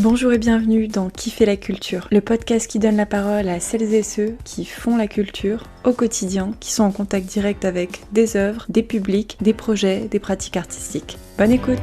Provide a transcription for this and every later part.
Bonjour et bienvenue dans Qui fait la culture, le podcast qui donne la parole à celles et ceux qui font la culture au quotidien, qui sont en contact direct avec des œuvres, des publics, des projets, des pratiques artistiques. Bonne écoute!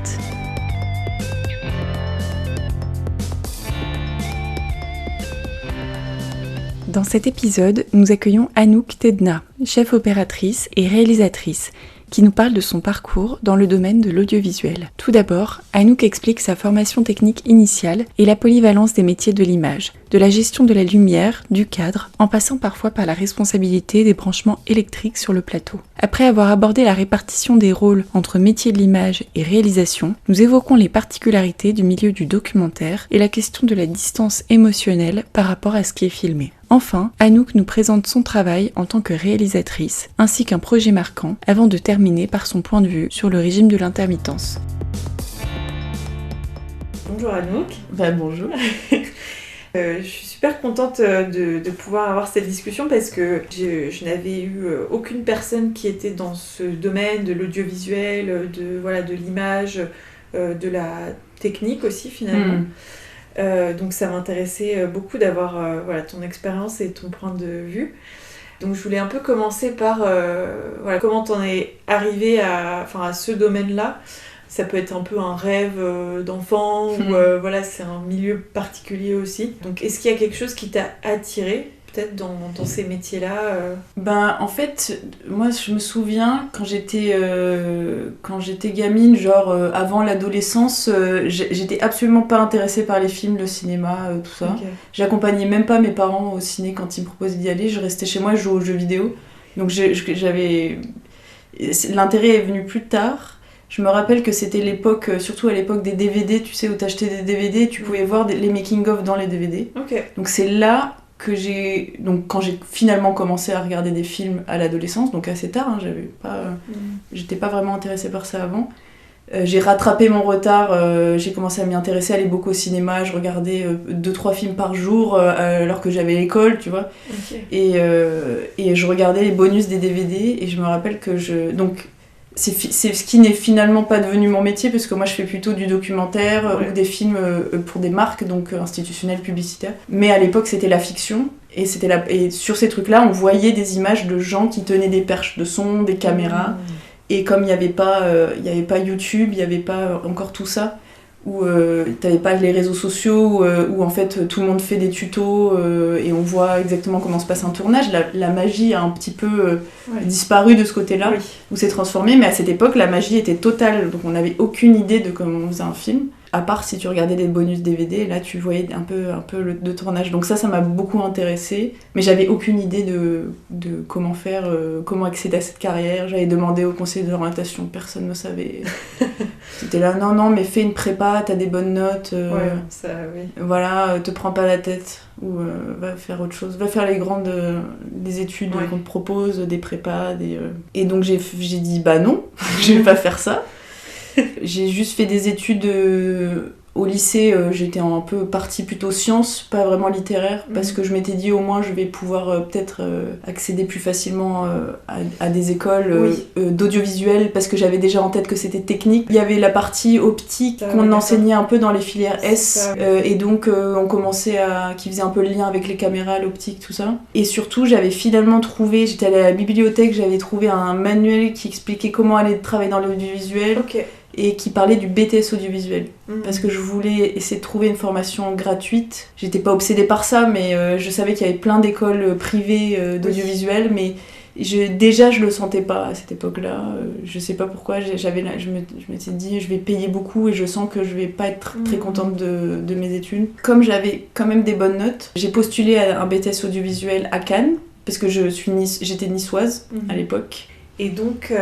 Dans cet épisode, nous accueillons Anouk Tedna, chef opératrice et réalisatrice, qui nous parle de son parcours dans le domaine de l'audiovisuel. Tout d'abord, Anouk explique sa formation technique initiale et la polyvalence des métiers de l'image, de la gestion de la lumière, du cadre, en passant parfois par la responsabilité des branchements électriques sur le plateau. Après avoir abordé la répartition des rôles entre métier de l'image et réalisation, nous évoquons les particularités du milieu du documentaire et la question de la distance émotionnelle par rapport à ce qui est filmé. Enfin, Anouk nous présente son travail en tant que réalisatrice, ainsi qu'un projet marquant, avant de terminer par son point de vue sur le régime de l'intermittence. Bonjour Anouk. Bonjour. Je suis super contente de pouvoir avoir cette discussion parce que je n'avais eu aucune personne qui était dans ce domaine de l'audiovisuel, de l'image, de la technique aussi finalement. Donc ça m'intéressait beaucoup d'avoir ton expérience et ton point de vue. Donc je voulais un peu commencer par comment t'en es arrivée à ce domaine-là. Ça peut être un peu un rêve d'enfant ou c'est un milieu particulier aussi. Donc est-ce qu'il y a quelque chose qui t'a attiré peut-être dans ces métiers-là En fait, moi je me souviens quand j'étais gamine, avant l'adolescence, j'étais absolument pas intéressée par les films, le cinéma, tout ça. Okay. J'accompagnais même pas mes parents au ciné quand ils me proposaient d'y aller, je restais chez moi, je jouais aux jeux vidéo. Donc l'intérêt est venu plus tard. Je me rappelle que c'était l'époque, surtout à l'époque des DVD, tu sais, où t'achetais des DVD et tu pouvais voir les making-of dans les DVD. Okay. Donc c'est là que quand j'ai finalement commencé à regarder des films à l'adolescence, donc assez tard, j'étais pas vraiment intéressée par ça avant. J'ai rattrapé mon retard, j'ai commencé à m'y intéresser, à aller beaucoup au cinéma, je regardais 2-3 films par jour alors que j'avais l'école, tu vois. Okay. Et je regardais les bonus des DVD et je me rappelle que c'est ce qui n'est finalement pas devenu mon métier parce que moi je fais plutôt du documentaire ou des films pour des marques, donc institutionnelles, publicitaires. Mais à l'époque c'était la fiction et sur ces trucs-là on voyait des images de gens qui tenaient des perches de son, des caméras. Et comme il n'y avait pas YouTube, il n'y avait pas encore tout ça, où t'avais pas les réseaux sociaux, où en fait tout le monde fait des tutos et on voit exactement comment se passe un tournage. La magie a un petit peu disparu de ce côté-là, où c'est transformé, mais à cette époque la magie était totale, donc on n'avait aucune idée de comment on faisait un film. À part si tu regardais des bonus DVD, là tu voyais un peu le tournage. Donc ça m'a beaucoup intéressée, mais j'avais aucune idée de comment faire, comment accéder à cette carrière. J'avais demandé au conseiller d'orientation, personne ne savait. C'était là, non, mais fais une prépa, t'as des bonnes notes. Voilà, te prends pas la tête. Ou va faire autre chose. Va faire des études qu'on te propose, des prépas. Et donc j'ai dit, non, je vais pas faire ça. J'ai juste fait des études au lycée, j'étais un peu partie plutôt sciences, pas vraiment littéraire, parce que je m'étais dit au moins je vais pouvoir peut-être accéder plus facilement à des écoles d'audiovisuel, parce que j'avais déjà en tête que c'était technique. Il y avait la partie optique qu'on enseignait un peu dans les filières S, et donc on commençait qui faisait un peu le lien avec les caméras, l'optique, tout ça. Et surtout j'avais finalement trouvé, j'étais allée à la bibliothèque, j'avais trouvé un manuel qui expliquait comment aller travailler dans l'audiovisuel. Okay. Et qui parlait du BTS audiovisuel. Parce que je voulais essayer de trouver une formation gratuite. J'étais pas obsédée par ça, mais je savais qu'il y avait plein d'écoles privées d'audiovisuel, mais je le sentais pas à cette époque-là. Je sais pas pourquoi, je m'étais dit je vais payer beaucoup et je sens que je vais pas être très contente de mes études. Comme j'avais quand même des bonnes notes, j'ai postulé à un BTS audiovisuel à Cannes, parce que j'étais niçoise à l'époque. Et donc,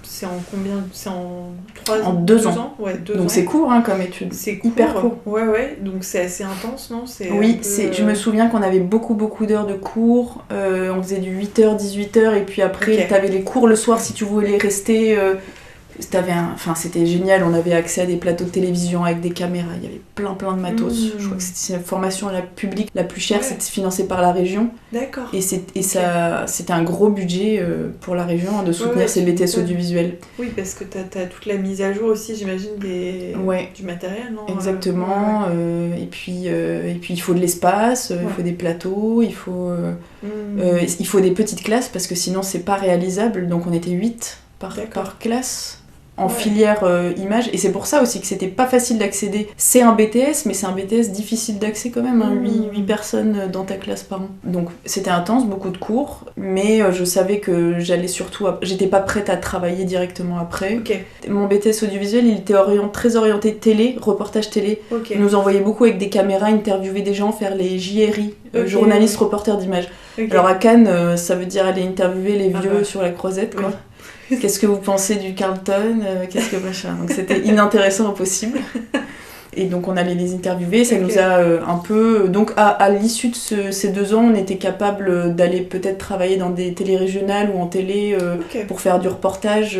c'est en combien ? C'est en 2 ans. Ouais, 2 ans. Donc c'est court comme étude. C'est court. Hyper court. Ouais. Donc c'est assez intense, non ? Oui, je me souviens qu'on avait beaucoup d'heures de cours. On faisait du 8h, 18h, et puis après, t'avais les cours le soir si tu voulais rester C'était génial, on avait accès à des plateaux de télévision avec des caméras, il y avait plein de matos. Je crois que c'était la formation publique la plus chère, c'était financé par la région. D'accord. C'était un gros budget pour la région de soutenir ces BTS audiovisuels. Oui, parce que t'as toute la mise à jour aussi, j'imagine, du matériel, non ? Exactement. Et puis il faut de l'espace, il faut des plateaux, il faut des petites classes parce que sinon c'est pas réalisable. Donc on était 8 par classe. En filière image, et c'est pour ça aussi que c'était pas facile d'accéder. C'est un BTS, mais c'est un BTS difficile d'accès quand même, 8 personnes dans ta classe par an. Donc c'était intense, beaucoup de cours, mais je savais que j'étais pas prête à travailler directement après. Okay. Mon BTS audiovisuel, il était très orienté télé, reportage télé. Okay. Il nous envoyait beaucoup avec des caméras, interviewer des gens, faire les JRI, journalistes, reporters d'images. Okay. Alors à Cannes, ça veut dire aller interviewer les vieux sur la Croisette, quoi. Qu'est-ce que vous pensez du Carlton, qu'est-ce que machin. Donc c'était inintéressant au possible. Et donc on allait les interviewer, ça nous a un peu... Donc à l'issue de ces 2 ans, on était capable d'aller peut-être travailler dans des télé-régionales ou en télé pour faire du reportage,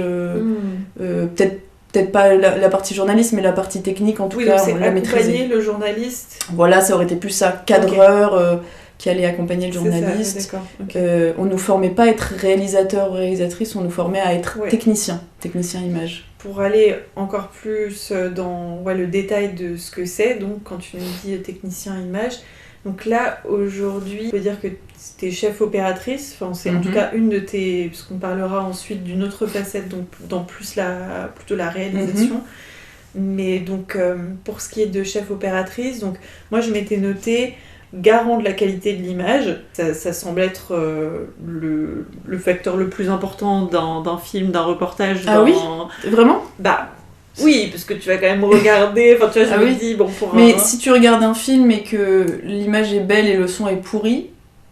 peut-être pas la partie journaliste, mais la partie technique en tout cas, on l'a maîtrisée. Accompagner le journaliste. Voilà, ça aurait été plus ça, cadreur... qui allait accompagner le journaliste. C'est ça, d'accord. On nous formait pas à être réalisateur ou réalisatrice, on nous formait à être technicien image. Pour aller encore plus dans le détail de ce que c'est, donc quand tu nous dis technicien image, donc là aujourd'hui, on peut dire que tu es chef opératrice, c'est en tout cas une de tes, puisqu'on parlera ensuite d'une autre facette, donc dans plutôt la réalisation. Mais donc pour ce qui est de chef opératrice, donc moi je m'étais notée garant de la qualité de l'image, ça semble être le facteur le plus important d'un film, d'un reportage. Ah oui ? Vraiment ? Bah oui, parce que tu vas quand même regarder, tu vois, je me dis, bon, pour Mais si tu regardes un film et que l'image est belle et le son est pourri,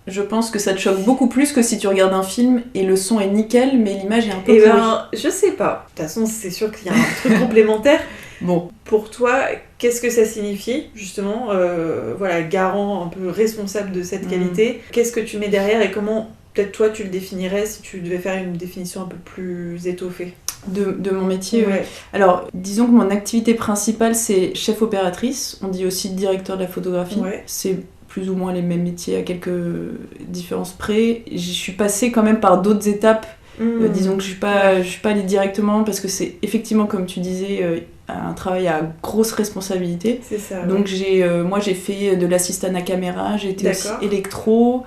je pense que ça te choque beaucoup plus que si tu regardes un film et le son est nickel, mais l'image est un peu pourrie. Je sais pas. De toute façon, c'est sûr qu'il y a un truc complémentaire. Bon. Pour toi, qu'est-ce que ça signifie, justement, garant, un peu responsable de cette qualité ? Qu'est-ce que tu mets derrière et comment, peut-être toi, tu le définirais si tu devais faire une définition un peu plus étoffée ? De mon métier, oui. Alors, disons que mon activité principale, c'est chef opératrice. On dit aussi directeur de la photographie. Ouais. C'est plus ou moins les mêmes métiers à quelques différences près. Je suis passée quand même par d'autres étapes. Disons que je suis pas allée directement parce que c'est effectivement, comme tu disais, un travail à grosse responsabilité. C'est ça. Donc moi j'ai fait de l'assistant à caméra, j'ai été aussi électro,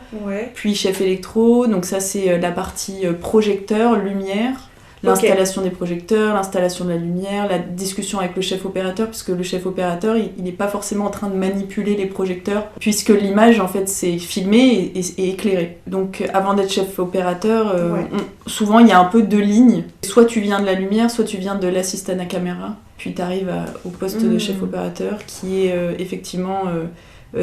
puis chef électro. Donc ça c'est la partie projecteur, lumière. L'installation des projecteurs, l'installation de la lumière, la discussion avec le chef opérateur, puisque le chef opérateur, il n'est pas forcément en train de manipuler les projecteurs, puisque l'image, en fait, c'est filmé et éclairé. Donc, avant d'être chef opérateur, souvent, il y a un peu 2 lignes. Soit tu viens de la lumière, soit tu viens de l'assistant à caméra, puis tu arrives au poste de chef opérateur, qui est effectivement...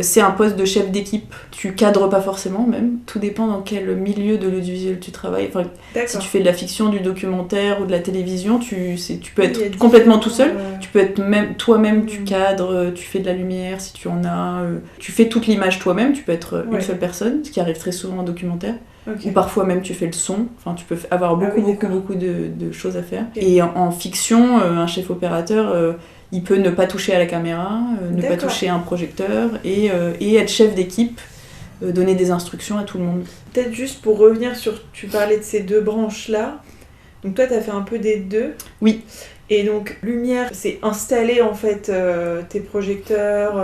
c'est un poste de chef d'équipe. Tu cadres pas forcément même. Tout dépend dans quel milieu de l'audiovisuel tu travailles. Enfin, si tu fais de la fiction, du documentaire ou de la télévision, tu peux être complètement tout seul. Tu peux être même toi-même, tu cadres, tu fais de la lumière si tu en as. Tu fais toute l'image toi-même. Tu peux être une seule personne, ce qui arrive très souvent en documentaire. Ou parfois même tu fais le son. Enfin, tu peux avoir beaucoup de choses à faire. Et en fiction, un chef opérateur... il peut ne pas toucher à la caméra, ne pas toucher à un projecteur et être chef d'équipe, donner des instructions à tout le monde. Peut-être juste pour revenir sur... Tu parlais de ces 2 branches-là. Donc toi, tu as fait un peu des 2. Oui. Et donc, lumière, c'est installer en fait tes projecteurs.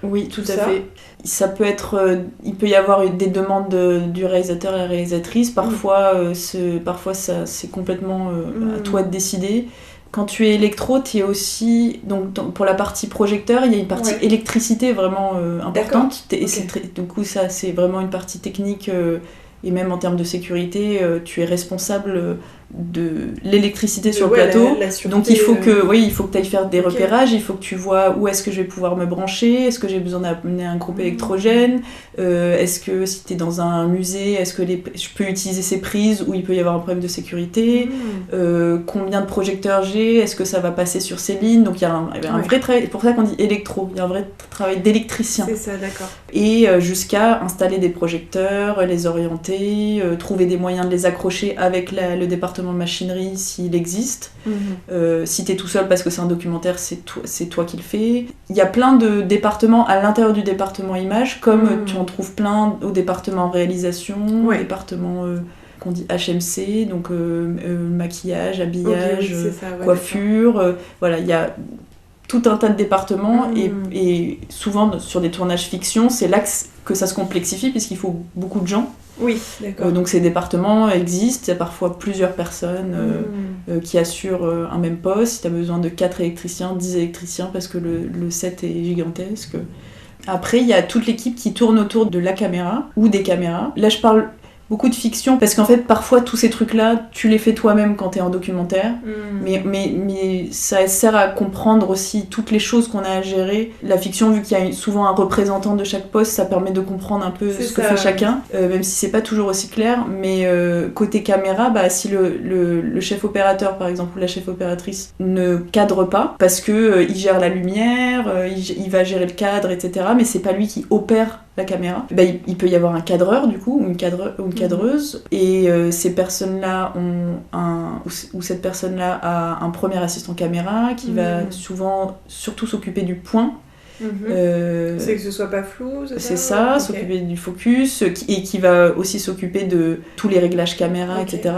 Oui, tout à fait. Ça peut être... il peut y avoir des demandes du réalisateur et la réalisatrice. Parfois, c'est complètement à toi de décider. Quand tu es électro, tu es aussi... Donc, pour la partie projecteur, il y a une partie électricité vraiment importante. Du coup, ça, c'est vraiment une partie technique. Et même en termes de sécurité, tu es responsable de l'électricité sur le plateau. La sûreté, donc, il faut que tu ailles faire des repérages. Il faut que tu vois où est-ce que je vais pouvoir me brancher. Est-ce que j'ai besoin d'amener un groupe électrogène ? Est-ce que si tu es dans un musée, est-ce que je peux utiliser ces prises où il peut y avoir un problème de sécurité ? Combien de projecteurs j'ai ? Est-ce que ça va passer sur ces lignes ? Donc, il y a un vrai travail. C'est pour ça qu'on dit électro. Il y a un vrai travail d'électricien. C'est ça, d'accord. Et jusqu'à installer des projecteurs, les orienter, trouver des moyens de les accrocher avec le département département machinerie s'il existe. Si t'es tout seul parce que c'est un documentaire, c'est toi qui le fais. Il y a plein de départements à l'intérieur du département image, comme tu en trouves plein au département réalisation, au département qu'on dit HMC, donc maquillage, habillage, coiffure. Voilà, il y a tout un tas de départements et souvent sur des tournages fiction, c'est là que ça se complexifie puisqu'il faut beaucoup de gens. Oui, d'accord. Donc ces départements existent, il y a parfois plusieurs personnes qui assurent un même poste. Si tu as besoin de 4 électriciens, 10 électriciens parce que le set est gigantesque. Après, il y a toute l'équipe qui tourne autour de la caméra ou des caméras. Là, je parle beaucoup de fiction parce qu'en fait, parfois, tous ces trucs-là, tu les fais toi-même quand t'es en documentaire. Mais ça sert à comprendre aussi toutes les choses qu'on a à gérer. La fiction, vu qu'il y a souvent un représentant de chaque poste, ça permet de comprendre un peu ce que fait chacun, même si c'est pas toujours aussi clair. Mais côté caméra, si le chef opérateur, par exemple, ou la chef opératrice ne cadre pas, parce que il gère la lumière, il va gérer le cadre, etc. Mais c'est pas lui qui opère la caméra, il peut y avoir un cadreur du coup, ou une cadreuse, et ces personnes-là ou cette personne-là a un premier assistant caméra qui va souvent surtout s'occuper du point. C'est que ce soit pas flou, c'est ça, s'occuper du focus, et qui va aussi s'occuper de tous les réglages caméra, etc.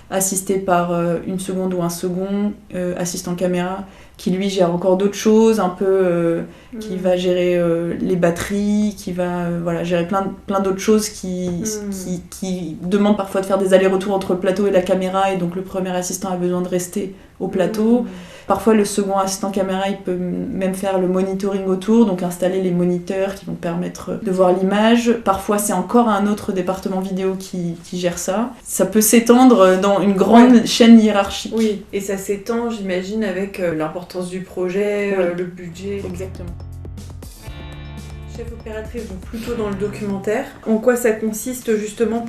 Assisté par une seconde ou un second assistant caméra qui lui gère encore d'autres choses, un peu qui va gérer les batteries, qui va gérer plein d'autres choses qui demandent parfois de faire des allers-retours entre le plateau et la caméra, et donc le premier assistant a besoin de rester au plateau. Parfois, le second assistant caméra, il peut même faire le monitoring autour, donc installer les moniteurs qui vont permettre de voir l'image. Parfois, c'est encore un autre département vidéo qui gère ça. Ça peut s'étendre dans une grande chaîne hiérarchique. Oui, et ça s'étend, j'imagine, avec l'importance du projet, le budget. Exactement. Chef opératrice, donc plutôt dans le documentaire. En quoi ça consiste justement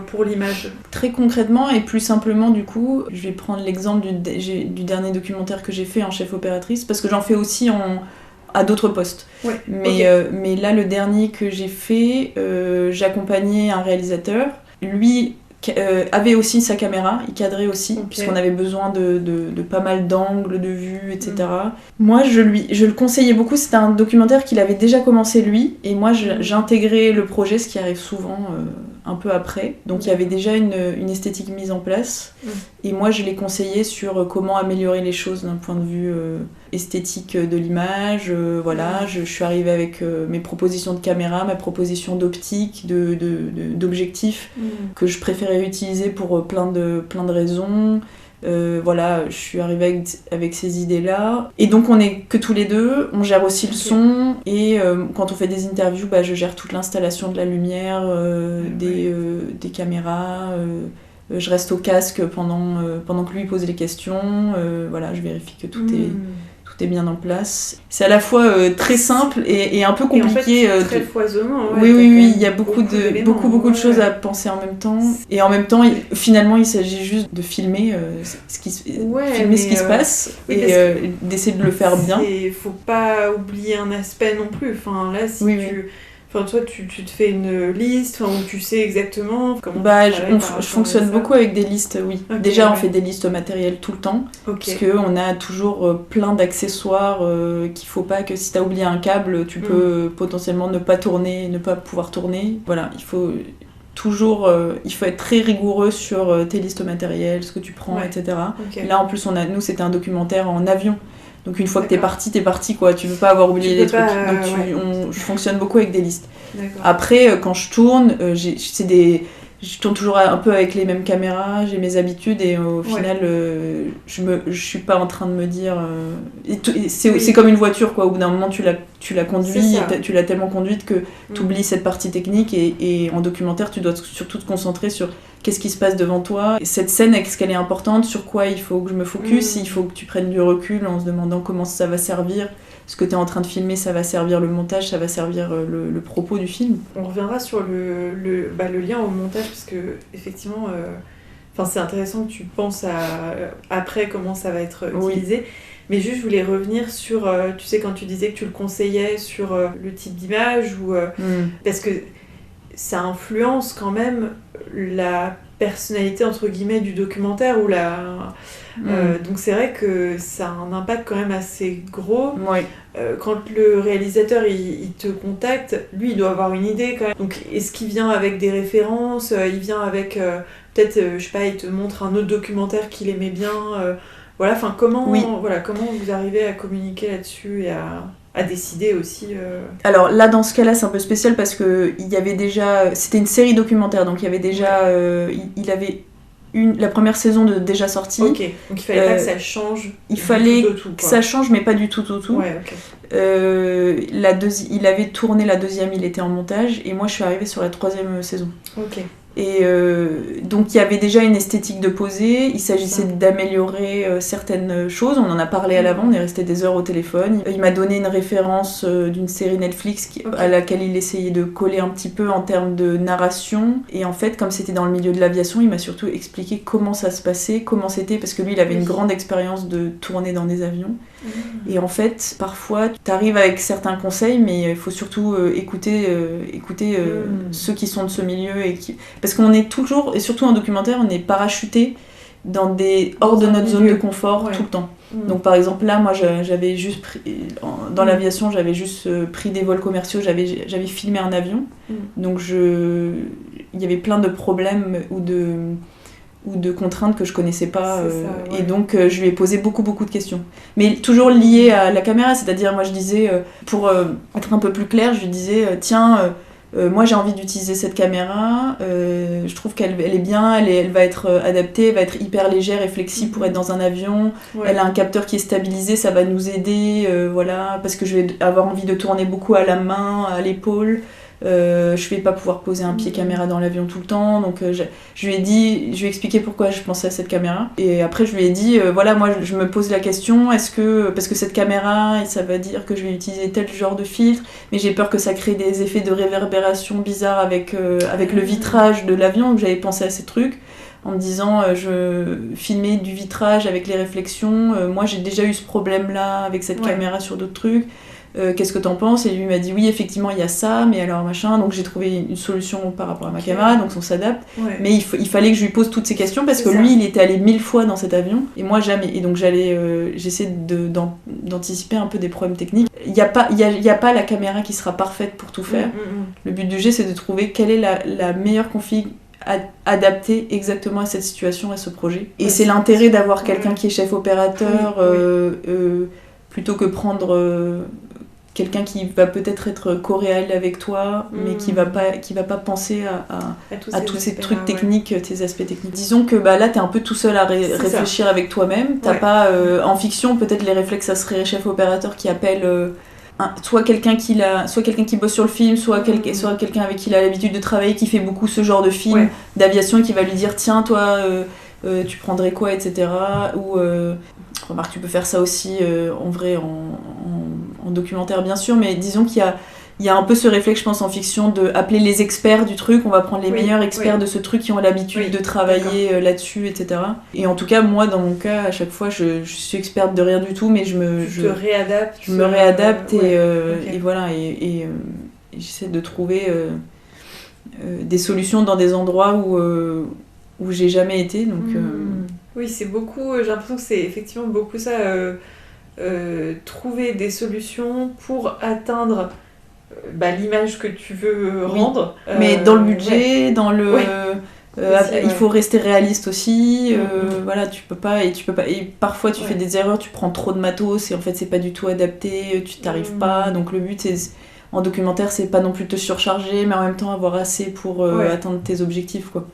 pour l'image ? Très concrètement et plus simplement du coup, je vais prendre l'exemple du dernier documentaire que j'ai fait en chef opératrice, parce que j'en fais aussi à d'autres postes. Mais là, le dernier que j'ai fait, j'accompagnais un réalisateur. Lui avait aussi sa caméra, il cadrait aussi, puisqu'on avait besoin de pas mal d'angles, de vues, etc. Moi, je le conseillais beaucoup, c'était un documentaire qu'il avait déjà commencé lui, et moi j'intégrais le projet, ce qui arrive souvent un peu après. Donc il y avait déjà une esthétique mise en place, et moi je l'ai conseillé sur comment améliorer les choses d'un point de vue esthétique de l'image. Je suis arrivée avec mes propositions de caméra, mes propositions d'optique, d'objectifs que je préférais utiliser pour plein de raisons. Je suis arrivée avec ces idées-là. Et donc on est que tous les deux, on gère aussi le son, et quand on fait des interviews, je gère toute l'installation de la lumière, des caméras. Je reste au casque pendant que lui pose les questions. Je vérifie que tout est bien en place. C'est à la fois très simple et un peu compliqué. Et en fait, très foisonnant. Oui, il y a beaucoup de choses à penser en même temps. Et en même temps, finalement, il s'agit juste de filmer ce qui se passe, et d'essayer de le faire bien. Il faut pas oublier un aspect non plus. Enfin, là, Enfin, toi, tu te fais une liste où tu sais exactement comment je fonctionne beaucoup avec des listes, oui. Déjà, on fait des listes matérielles tout le temps, parce qu'on a toujours plein d'accessoires qu'il faut pas que si t'as oublié un câble, tu peux potentiellement ne pas pouvoir tourner. Voilà, il faut être très rigoureux sur tes listes matérielles, ce que tu prends, etc. Là, en plus, nous, c'était un documentaire en avion. Donc une fois que t'es parti quoi, tu veux pas avoir oublié des trucs. Donc je fonctionne beaucoup avec des listes. Après, quand je tourne, je tourne toujours un peu avec les mêmes caméras, j'ai mes habitudes, et au final, je suis pas en train de me dire... c'est comme une voiture, quoi. Au bout d'un moment, tu la conduis, tu l'as tellement conduite que tu oublies cette partie technique, et en documentaire, tu dois surtout te concentrer sur qu'est-ce qui se passe devant toi. Cette scène, est-ce qu'elle est importante, sur quoi il faut que je me focus, il faut que tu prennes du recul en se demandant comment ça va servir. Ce que tu es en train de filmer, ça va servir le montage, ça va servir le propos du film. On reviendra sur le lien au montage, parce que effectivement, c'est intéressant que tu penses après comment ça va être utilisé. Mais juste, je voulais revenir sur, tu sais, quand tu disais que tu le conseillais sur le type d'image, parce que ça influence quand même la personnalité entre guillemets du documentaire ou donc c'est vrai que ça a un impact quand même assez gros. Ouais. Quand le réalisateur il te contacte, lui il doit avoir une idée quand même. Donc est-ce qu'il vient avec des références, il vient avec peut-être je sais pas, il te montre un autre documentaire qu'il aimait bien, voilà, enfin comment vous arrivez à communiquer là-dessus et à décider aussi Alors là, dans ce cas-là, c'est un peu spécial parce que il y avait déjà... C'était une série documentaire, donc il y avait déjà... il avait la première saison déjà sortie. Ok, donc il fallait pas que ça change. Il fallait tout, que ça change, mais pas du tout. Ouais, ok. Il avait tourné la deuxième, il était en montage, et moi je suis arrivée sur la troisième saison. Ok. Et donc il y avait déjà une esthétique de poser, il s'agissait d'améliorer certaines choses, on en a parlé à l'avant, on est resté des heures au téléphone. Il m'a donné une référence d'une série Netflix à laquelle il essayait de coller un petit peu en termes de narration. Et en fait, comme c'était dans le milieu de l'aviation, il m'a surtout expliqué comment ça se passait, comment c'était, parce que lui il avait une grande expérience de tourner dans des avions. Et en fait, parfois, tu arrives avec certains conseils, mais il faut surtout écouter ceux qui sont de ce milieu. Parce qu'on est toujours, et surtout en documentaire, on est parachuté hors de notre zone de confort tout le temps. Donc par exemple, là, moi, j'avais juste pris, dans l'aviation, j'avais juste pris des vols commerciaux, j'avais filmé un avion. Donc il y avait plein de problèmes ou de contraintes que je connaissais pas et donc je lui ai posé beaucoup de questions, mais toujours liées à la caméra, c'est-à-dire moi je disais pour être un peu plus clair, je lui disais tiens moi j'ai envie d'utiliser cette caméra, je trouve qu'elle est bien, elle va être adaptée, elle va être hyper légère et flexible pour être dans un avion, elle a un capteur qui est stabilisé, ça va nous aider, voilà, parce que je vais avoir envie de tourner beaucoup à la main, à l'épaule. Je vais pas pouvoir poser un pied caméra dans l'avion tout le temps, donc je lui ai expliqué pourquoi je pensais à cette caméra, et après je lui ai dit voilà, moi je me pose la question, parce que cette caméra ça va dire que je vais utiliser tel genre de filtre, mais j'ai peur que ça crée des effets de réverbération bizarres avec le vitrage de l'avion, donc j'avais pensé à ces trucs en me disant je filmais du vitrage avec les réflexions, moi j'ai déjà eu ce problème là avec cette caméra sur d'autres trucs. Qu'est-ce que t'en penses? Et lui m'a dit oui, effectivement il y a ça, mais alors machin, donc j'ai trouvé une solution par rapport à ma caméra, donc on s'adapte, mais il fallait que je lui pose toutes ces questions parce que lui il était allé 1000 fois dans cet avion et moi jamais, et donc j'essaie d'anticiper un peu des problèmes techniques. Il y a pas la caméra qui sera parfaite pour tout faire. Le but du jeu c'est de trouver quelle est la meilleure config adaptée exactement à cette situation, à ce projet, et c'est l'intérêt d'avoir quelqu'un qui est chef opérateur plutôt que prendre quelqu'un qui va peut-être être co-réel avec toi, mais qui va pas penser à tous ces trucs techniques, tes aspects techniques. Disons que là t'es un peu tout seul à réfléchir avec toi-même. T'as pas en fiction peut-être les réflexes, ça serait chef opérateur qui appelle soit quelqu'un qui bosse sur le film, soit quelqu'un avec qui il a l'habitude de travailler, qui fait beaucoup ce genre de film d'aviation, qui va lui dire tiens toi tu prendrais quoi, etc. Ou remarque, tu peux faire ça aussi en vrai en documentaire bien sûr, mais disons qu'il y a un peu ce réflexe, je pense, en fiction, de appeler les experts du truc, on va prendre les meilleurs experts de ce truc qui ont l'habitude de travailler là-dessus, etc. Et en tout cas, moi, dans mon cas, à chaque fois, je suis experte de rien du tout, mais je me réadapte et voilà, et j'essaie de trouver des solutions dans des endroits où j'ai jamais été, donc... Oui, c'est beaucoup, j'ai l'impression que c'est effectivement beaucoup ça, trouver des solutions pour atteindre l'image que tu veux rendre. Mais dans le budget, dans le... il faut rester réaliste aussi, voilà, tu peux pas, et parfois tu fais des erreurs, tu prends trop de matos et en fait c'est pas du tout adapté, tu t'arrives pas, donc le but c'est... En documentaire, c'est pas non plus te surcharger, mais en même temps avoir assez pour atteindre tes objectifs, quoi.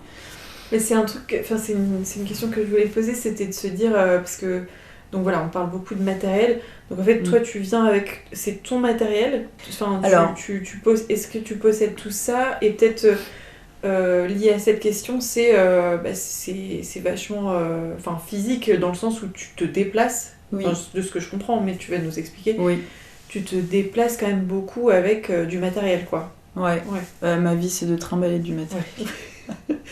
Mais c'est un truc, enfin c'est une question que je voulais poser, c'était de se dire parce que donc voilà, on parle beaucoup de matériel. Donc en fait, toi tu viens avec, c'est ton matériel. Enfin, tu est-ce que tu possèdes tout ça, et peut-être lié à cette question, c'est vachement physique dans le sens où tu te déplaces. Oui. Enfin, de ce que je comprends, mais tu vas nous expliquer. Oui. Tu te déplaces quand même beaucoup avec du matériel, quoi. Ouais. Ma vie c'est de trimballer du matériel.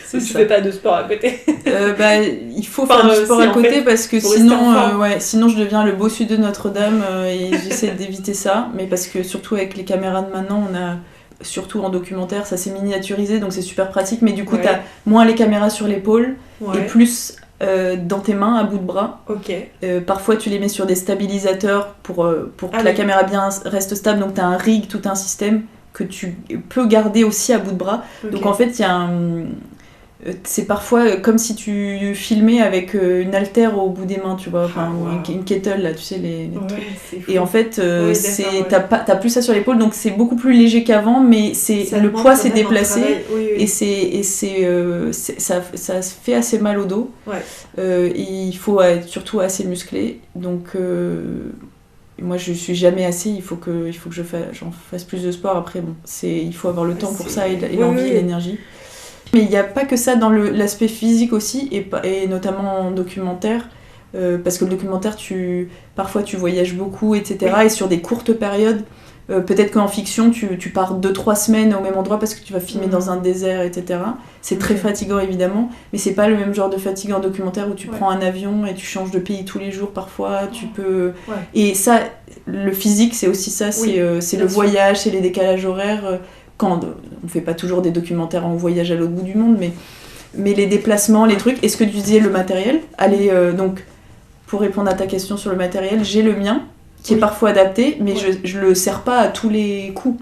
Tu fais pas de sport à côté. Il faut faire du sport à côté parce que sinon je deviens le bossu de Notre-Dame et j'essaie d'éviter ça, mais parce que surtout avec les caméras de maintenant surtout en documentaire, ça s'est miniaturisé, donc c'est super pratique, mais du coup, Ouais. t'as moins les caméras sur l'épaule Ouais. et plus dans tes mains, à bout de bras. Ok. Parfois, tu les mets sur des stabilisateurs pour que Ah la oui. caméra bien reste stable, donc t'as un rig, tout un système que tu peux garder aussi à bout de bras. Ok. Donc en fait, il y a c'est parfois comme si tu filmais avec une haltère au bout des mains, tu vois, enfin, Ah, wow. une kettle, là, tu sais, les Ouais, trucs. c'est fou. Et en fait, Oui, c'est, d'accord, ouais. t'as plus ça sur l'épaule, donc c'est beaucoup plus léger qu'avant, mais Ça le demande poids quand s'est même un déplacé. travail. Oui, oui. Ça se fait assez mal au dos. Ouais. Et il faut être surtout assez musclé. Donc, moi, je suis jamais assez. Il faut que j'en fasse plus de sport. Après, bon, il faut avoir le temps pour ça et Oui, l'envie oui. et l'énergie. Mais il n'y a pas que ça dans l'aspect physique aussi, et notamment en documentaire. Parce que le documentaire, parfois tu voyages beaucoup, etc. Oui. Et sur des courtes périodes, peut-être qu'en fiction, tu pars 2-3 semaines au même endroit parce que tu vas filmer dans un désert, etc. C'est très fatigant évidemment, mais c'est pas le même genre de fatigue en documentaire où tu prends un avion et tu changes de pays tous les jours parfois. Tu peux... Ouais. Et ça, le physique, c'est aussi ça, Oui, c'est bien le sûr. voyage, c'est les décalages horaires. Quand on fait pas toujours des documentaires en voyage à l'autre bout du monde, mais les déplacements, les trucs. Et ce que tu disais, le matériel, donc pour répondre à ta question sur le matériel, j'ai le mien qui est parfois adapté, mais je le sers pas à tous les coups.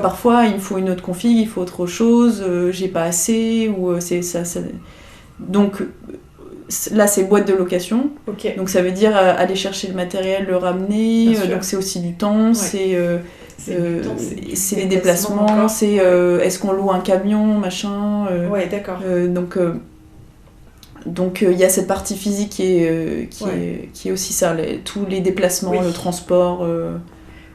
Parfois, il me faut une autre config, il faut autre chose, j'ai pas assez, ou c'est ça. Donc là, c'est boîte de location. Ok. Donc ça veut dire aller chercher le matériel, le ramener. Bien sûr. Donc c'est aussi du temps, c'est les déplacements, encore. c'est est-ce qu'on loue un camion, machin. Ouais, d'accord. Donc il y a cette partie physique qui est aussi ça, tous les déplacements, le transport.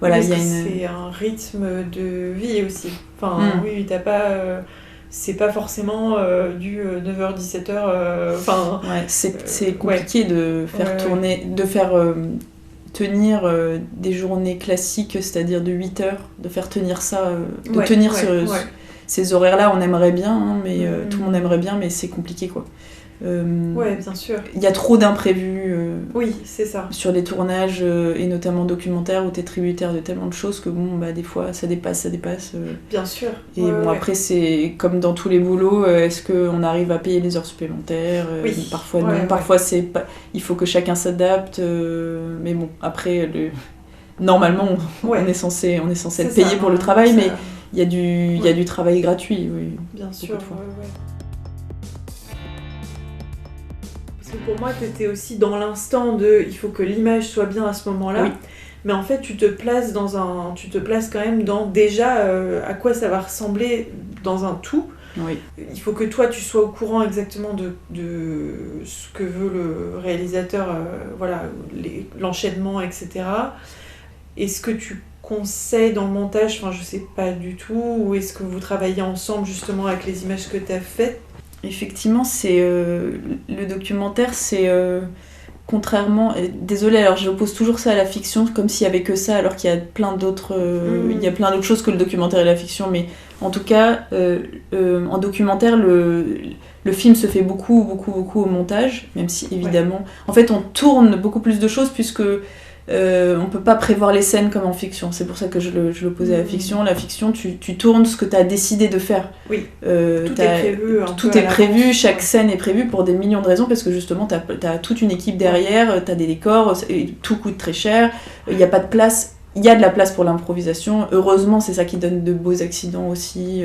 Voilà, il y a C'est un rythme de vie aussi. Enfin, oui, t'as pas. C'est pas forcément du 9h-17h. Enfin. Ouais, c'est compliqué de faire tenir des journées classiques, c'est-à-dire de 8 heures, de faire tenir ça, ces horaires-là, on aimerait bien, hein, mais tout le monde aimerait bien, mais c'est compliqué, quoi. Ouais, bien sûr. Il y a trop d'imprévus oui, c'est ça. sur les tournages, et notamment documentaires, où t'es tributaire de tellement de choses que des fois, ça dépasse. Bien sûr. Et après, c'est comme dans tous les boulots, est-ce qu'on arrive à payer les heures supplémentaires ? Parfois non, parfois c'est pas... il faut que chacun s'adapte, mais bon, après, normalement, on est censé être payé pour le travail, mais il y a du travail gratuit, oui. Bien sûr, Parce que pour moi, t'étais aussi dans l'instant de il faut que l'image soit bien à ce moment-là. Oui. Mais en fait, tu te places quand même dans déjà à quoi ça va ressembler dans un tout. Oui. Il faut que toi, tu sois au courant exactement de ce que veut le réalisateur, l'enchaînement, etc. Est-ce que tu conseilles dans le montage, je sais pas du tout, ou est-ce que vous travaillez ensemble justement avec les images que t'as faites ? Effectivement, c'est le documentaire, c'est contrairement... Désolée, alors j'oppose toujours ça à la fiction, comme s'il y avait que ça, alors qu'il y a plein d'autres choses que le documentaire et la fiction, mais en tout cas, en documentaire, le film se fait beaucoup au montage, même si évidemment... En fait, on tourne beaucoup plus de choses, puisque on peut pas prévoir les scènes comme en fiction. C'est pour ça que je l'opposais à la fiction. La fiction, tu tournes ce que tu as décidé de faire. Oui. Tout est prévu, chaque scène est prévue pour des millions de raisons, parce que justement, tu as toute une équipe derrière, tu as des décors, et tout coûte très cher, il n'y a pas de place. Il y a de la place pour l'improvisation. Heureusement, c'est ça qui donne de beaux accidents aussi.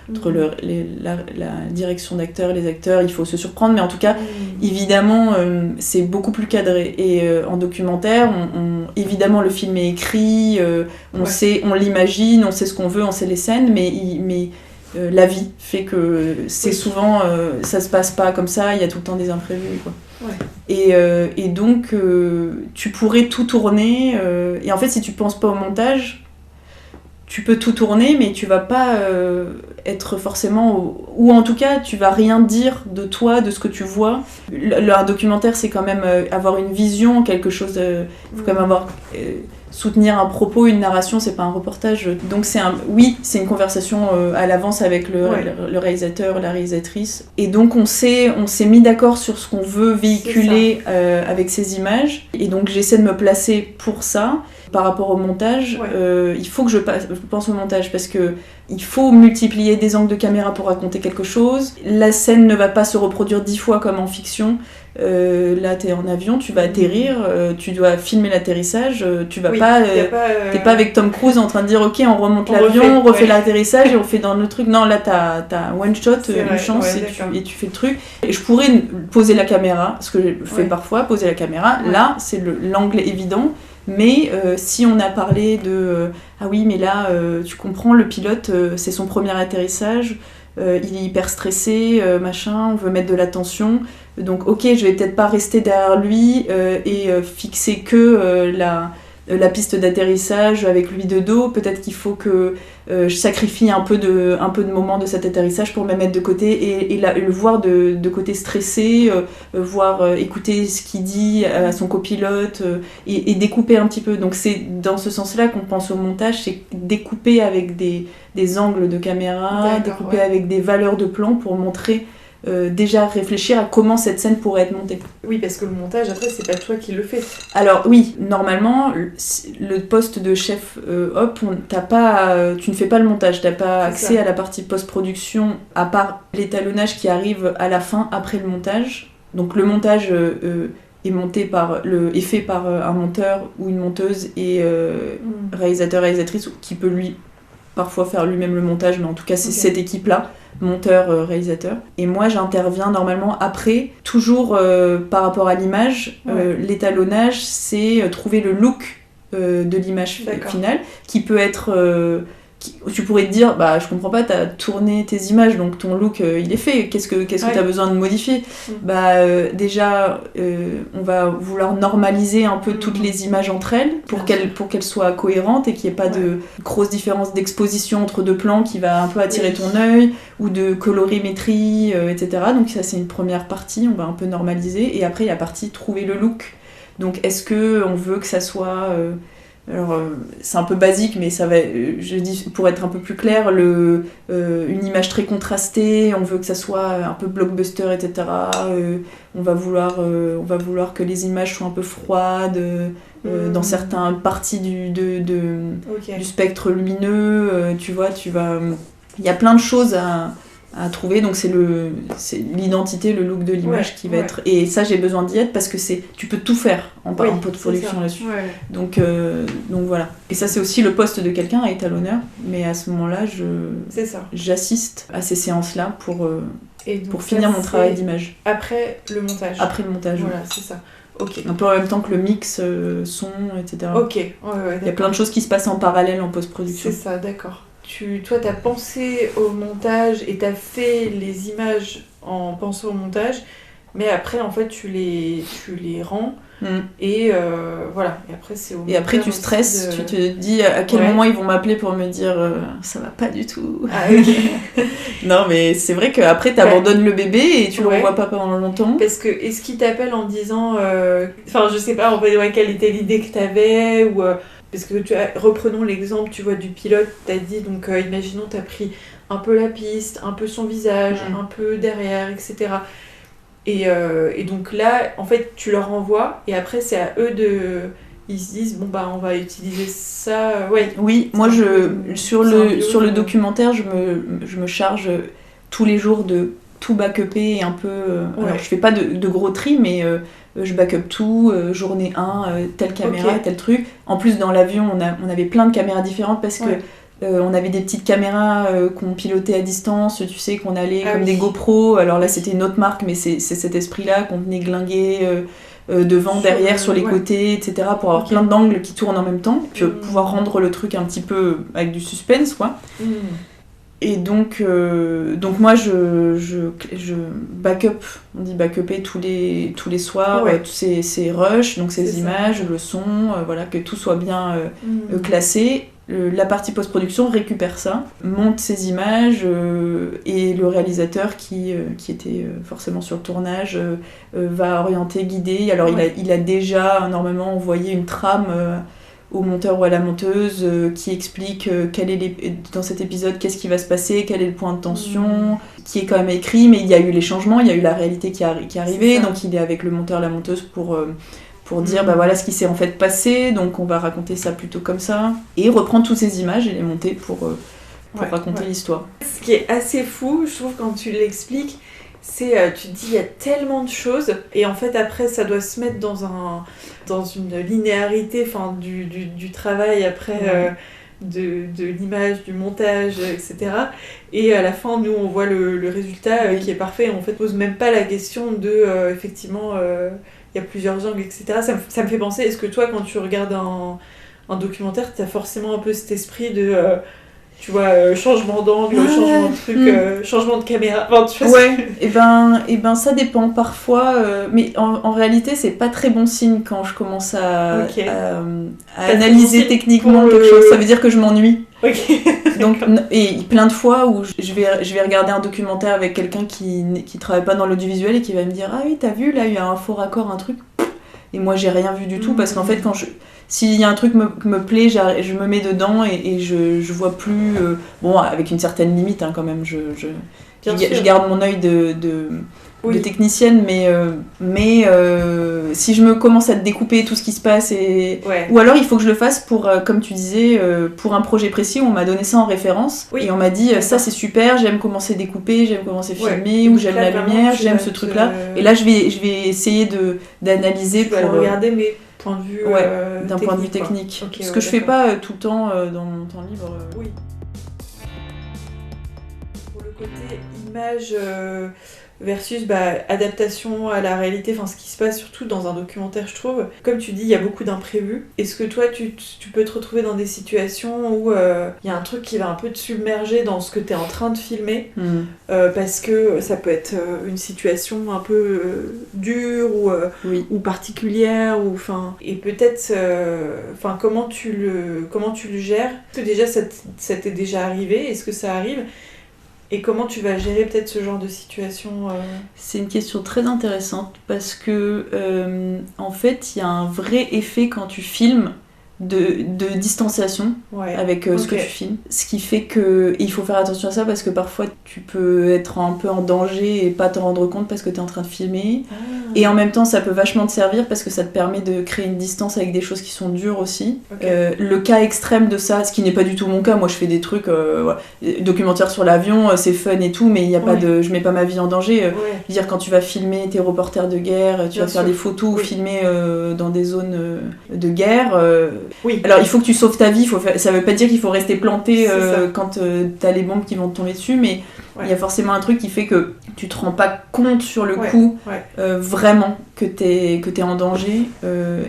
Entre la direction d'acteurs, les acteurs, il faut se surprendre. Mais en tout cas, évidemment, c'est beaucoup plus cadré. Et en documentaire, évidemment, le film est écrit, on l'imagine, on sait ce qu'on veut, on sait les scènes, mais la vie fait que c'est souvent... ça se passe pas comme ça, il y a tout le temps des imprévus, quoi. Ouais. Et donc, tu pourrais tout tourner. Et en fait, si tu penses pas au montage, tu peux tout tourner, mais tu vas pas être forcément... Ou en tout cas, tu vas rien dire de toi, de ce que tu vois. Un documentaire, c'est quand même avoir une vision, quelque chose... Il faut quand même avoir... soutenir un propos, une narration, c'est pas un reportage. Donc c'est une conversation à l'avance avec le réalisateur, la réalisatrice. Et donc on s'est mis d'accord sur ce qu'on veut véhiculer avec ces images. Et donc j'essaie de me placer pour ça. Par rapport au montage, il faut que je pense au montage parce que il faut multiplier des angles de caméra pour raconter quelque chose. La scène ne va pas se reproduire 10 fois comme en fiction. Là, t'es en avion, tu vas atterrir, tu dois filmer l'atterrissage, tu vas t'es pas avec Tom Cruise en train de dire ok, on remonte l'avion, on refait l'atterrissage et on fait dans le truc. Non, là, t'as one shot, une chance et tu fais le truc. Et je pourrais poser la caméra, ce que je fais parfois, poser la caméra. Là, c'est l'angle évident. Mais si on a parlé de ah oui mais là tu comprends le pilote c'est son premier atterrissage, il est hyper stressé, machin, on veut mettre de l'attention, donc ok je vais peut-être pas rester derrière lui et fixer que la piste d'atterrissage avec lui de dos, peut-être qu'il faut que je sacrifie un peu de moments de cet atterrissage pour me mettre de côté et le voir de côté stressé, écouter ce qu'il dit à son copilote et découper un petit peu. Donc c'est dans ce sens-là qu'on pense au montage, c'est découper avec des angles de caméra, découper avec des valeurs de plan pour montrer déjà réfléchir à comment cette scène pourrait être montée. Oui, parce que le montage, après, c'est pas toi qui le fais. Alors oui, normalement, le poste de chef op, tu ne fais pas le montage, t'as pas accès à la partie post-production, à part l'étalonnage qui arrive à la fin, après le montage. Donc le montage est fait par un monteur ou une monteuse et réalisateur, réalisatrice, qui peut lui parfois faire lui-même le montage, mais en tout cas c'est cette équipe-là, monteur, réalisateur. Et moi j'interviens normalement après, toujours par rapport à l'image. L'étalonnage, c'est trouver le look de l'image finale, qui peut être... tu pourrais te dire, bah je comprends pas, t'as tourné tes images, donc ton look il est fait, qu'est-ce que t'as besoin de modifier ? Déjà, on va vouloir normaliser un peu toutes les images entre elles pour qu'elles soient cohérentes et qu'il n'y ait pas de grosse différence d'exposition entre deux plans qui va un peu attirer ton œil, ou de colorimétrie, etc. Donc ça c'est une première partie, on va un peu normaliser, et après il y a la partie trouver le look. Donc est-ce qu'on veut que ça soit... Alors, c'est un peu basique, mais ça va, je dis, pour être un peu plus clair, une image très contrastée, on veut que ça soit un peu blockbuster, etc. On va vouloir que les images soient un peu froides, dans certaines parties du spectre lumineux, tu vois, il y a plein de choses à trouver, donc c'est l'identité, le look de l'image qui va être... Et ça, j'ai besoin d'y être parce que tu peux tout faire en post-production là-dessus. Donc voilà. Et ça, c'est aussi le poste de quelqu'un à étalonneur, mais à ce moment-là, j'assiste à ces séances-là pour finir mon travail d'image. Après le montage. Après le montage, voilà, c'est ça. Okay. Un peu en même temps que le mix, son, etc. Ok, il y a plein de choses qui se passent en parallèle en post-production. C'est ça, d'accord. Toi, t'as pensé au montage et t'as fait les images en pensant au montage, mais après, en fait, tu les rends et voilà. Et après, c'est au et après, tu stresses, tu te dis à quel moment ils vont m'appeler pour me dire ça va pas du tout. Ah, ok. Non, mais c'est vrai qu'après, t'abandonnes le bébé et tu le revois pas pendant longtemps. Parce que, est-ce qu'ils t'appellent en disant, enfin, je sais pas, en fait, quelle était l'idée que t'avais ou. Parce que reprenons l'exemple, tu vois, du pilote, t'as dit, donc imaginons t'as pris un peu la piste, un peu son visage, un peu derrière, etc. Et donc là, en fait, tu leur envoies, et après c'est à eux ils se disent, bon bah on va utiliser ça, Oui, moi sur le documentaire, je me charge tous les jours de tout backuper et un peu... Alors je fais pas de gros tri, mais... je backup tout, journée 1, telle caméra, tel truc. En plus, dans l'avion, on avait plein de caméras différentes parce que on avait des petites caméras qu'on pilotait à distance, tu sais, qu'on allait comme des GoPro. Alors là, c'était une autre marque, mais c'est cet esprit-là qu'on venait glinguer devant, derrière, sur les côtés, etc. pour avoir plein d'angles qui tournent en même temps, puis pouvoir rendre le truc un petit peu avec du suspense, quoi. Et donc moi je backup, on dit backuper tous les soirs, tous ces rushs, donc ces images, le son, voilà, que tout soit bien classé. La partie post-production récupère ça, monte ces images et le réalisateur qui était forcément sur le tournage va orienter, guider. Alors il a déjà normalement envoyé une trame au monteur ou à la monteuse qui explique dans cet épisode qu'est-ce qui va se passer, quel est le point de tension, qui est quand même écrit, mais il y a eu les changements, il y a eu la réalité qui est arrivée, donc il est avec le monteur, la monteuse pour dire bah voilà ce qui s'est en fait passé, donc on va raconter ça plutôt comme ça, et reprendre toutes ces images et les monter pour raconter l'histoire. Ce qui est assez fou, je trouve, quand tu l'expliques, c'est, tu te dis, il y a tellement de choses, et en fait, après, ça doit se mettre dans une linéarité du travail, après, de l'image, du montage, etc. Et à la fin, nous, on voit le résultat qui est parfait, et on ne pose même pas la question de, effectivement, il y a plusieurs angles, etc. Ça me fait penser, est-ce que toi, quand tu regardes un documentaire, tu as forcément un peu cet esprit de... tu vois, changement d'angle, changement de truc, changement de caméra. Enfin, tu vois, et ben ça dépend parfois, mais en réalité c'est pas très bon signe quand je commence à analyser techniquement quelque chose. Ça veut dire que je m'ennuie. Donc, et plein de fois où je vais regarder un documentaire avec quelqu'un qui travaille pas dans l'audiovisuel et qui va me dire ah oui t'as vu là il y a un faux raccord un truc, et moi j'ai rien vu du tout parce qu'en fait s'il y a un truc qui me plaît, je me mets dedans et je vois plus... bon, avec une certaine limite hein, quand même, je garde mon œil de technicienne, mais si je me commence à découper tout ce qui se passe, ou alors il faut que je le fasse pour, comme tu disais, pour un projet précis où on m'a donné ça en référence, et on m'a dit ça c'est super, j'aime comment c'est découpé, j'aime comment c'est filmé, ou j'aime la lumière, j'aime ce truc-là, et là je vais essayer d'analyser pour... regarder, mais... point de vue d'un point de vue technique. Ce que je fais pas tout le temps dans mon temps libre. Oui. Pour le côté image versus adaptation à la réalité, enfin ce qui se passe surtout dans un documentaire, je trouve. Comme tu dis, il y a beaucoup d'imprévus. Est-ce que toi, tu peux te retrouver dans des situations où il y a un truc qui va un peu te submerger dans ce que tu es en train de filmer parce que ça peut être une situation un peu dure ou particulière, et peut-être comment tu le gères? Est-ce que déjà ça t'est déjà arrivé? Est-ce que ça arrive? Et comment tu vas gérer peut-être ce genre de situation C'est une question très intéressante parce que en fait il y a un vrai effet quand tu filmes de distanciation avec ce que tu filmes. Ce qui fait que il faut faire attention à ça parce que parfois tu peux être un peu en danger et pas te rendre compte parce que tu es en train de filmer. Et en même temps ça peut vachement te servir parce que ça te permet de créer une distance avec des choses qui sont dures aussi. Le cas extrême de ça, ce qui n'est pas du tout mon cas, moi je fais des trucs documentaires sur l'avion, c'est fun et tout, mais il y a pas je mets pas ma vie en danger. Je veux dire, quand tu vas filmer tes reporters de guerre, tu vas faire des photos ou filmer dans des zones de guerre. Alors il faut que tu sauves ta vie, ça veut pas dire qu'il faut rester planté quand t'as les bombes qui vont te tomber dessus, mais il y a forcément un truc qui fait que tu te rends pas compte sur le coup vraiment que t'es en danger,